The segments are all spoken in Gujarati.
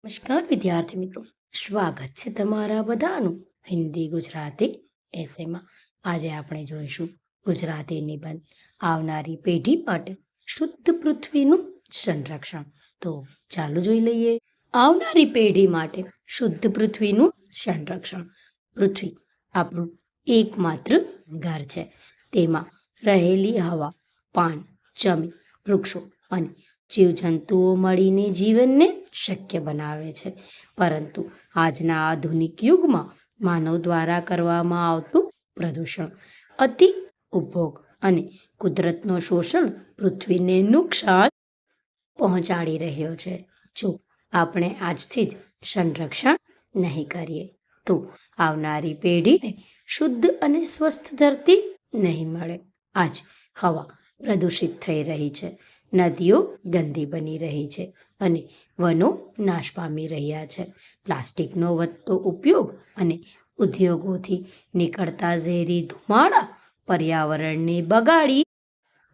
નમસ્કાર વિદ્યાર્થી મિત્રો, સ્વાગત છે તમારા બધાનું હિન્દી ગુજરાતી એસેમાં. આજે આપણે જોઈશું ગુજરાતી નિબંધ આવનારી પેઢી માટે શુદ્ધ પૃથ્વીનું સંરક્ષણ. તો ચાલો જોઈ લઈએ. આવનારી પેઢી માટે શુદ્ધ પૃથ્વીનું સંરક્ષણ. પૃથ્વી આપણું એકમાત્ર ઘર છે. તેમાં રહેલી હવા, પાણી, જમીન, વૃક્ષો અને જીવજંતુઓ મળીને જીવનને શક્ય બનાવે છે. પરંતુ આજના આધુનિક યુગમાં માનવ દ્વારા કરવામાં આવતું પ્રદૂષણ, અતિ ઉપભોગ અને કુદરતનો શોષણ પૃથ્વીને નુકસાન પહોંચાડી રહ્યો છે. જો આપણે આજથી જ સંરક્ષણ નહીં કરીએ તો આવનારી પેઢીને શુદ્ધ અને સ્વસ્થ ધરતી નહીં મળે. આજ હવા પ્રદૂષિત થઈ રહી છે, નદીઓ ગંદી બની રહી છે અને વનો નાશ પામી રહ્યા છે. પ્લાસ્ટિકનો વધતો ઉપયોગ અને ઉદ્યોગોથી નીકળતા ઝેરી ધુમાડા પર્યાવરણને બગાડી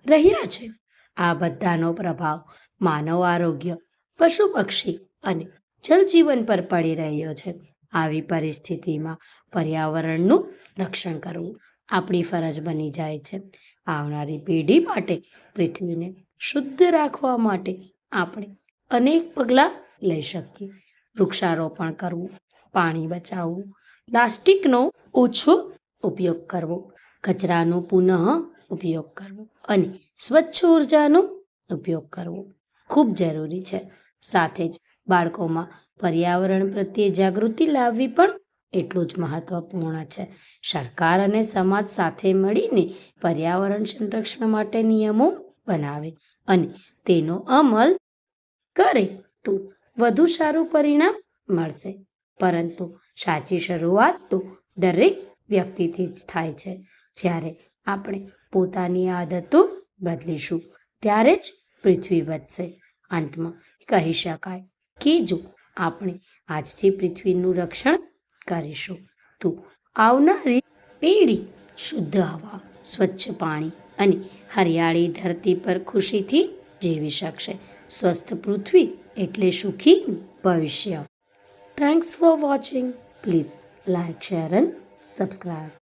રહ્યા છે. આ બધાનો પ્રભાવ માનવ આરોગ્ય, પશુ પક્ષી અને જલજીવન પર પડી રહ્યો છે. આવી પરિસ્થિતિમાં પર્યાવરણનું રક્ષણ કરવું આપણી ફરજ બની જાય છે. આવનારી પેઢી માટે પૃથ્વીને શુદ્ધ રાખવા માટે આપણે અનેક પગલાં લઈ શકીએ. વૃક્ષારોપણ કરવું, પાણી બચાવવું, પ્લાસ્ટિકનો ઓછો ઉપયોગ કરવો, કચરાનો પુનઃ ઉપયોગ કરવો અને સ્વચ્છ ઉર્જાનો ઉપયોગ કરવો ખૂબ જરૂરી છે. સાથે જ બાળકોમાં પર્યાવરણ પ્રત્યે જાગૃતિ લાવવી પણ એટલું જ મહત્વપૂર્ણ છે. સરકાર અને સમાજ સાથે મળીને પર્યાવરણ સંરક્ષણ માટે નિયમો બનાવે અને તેનો અમલ કરે તો વધુ સારું પરિણામ મળશે. પરંતુ સાચી શરૂઆત તો દરેક વ્યક્તિથી જ થાય છે. જ્યારે આપણે પોતાની આદતો બદલીશું ત્યારે જ પૃથ્વી બચશે. અંતમાં કહી શકાય કે જો આપણે આજથી પૃથ્વીનું રક્ષણ કરીશું તો આવનારી પેઢી શુદ્ધ હવા, સ્વચ્છ પાણી અને હરિયાળી ધરતી પર ખુશીથી જીવી શકશે. સ્વસ્થ પૃથ્વી એટલે સુખી ભવિષ્ય. Thanks for watching. Please like, share and subscribe.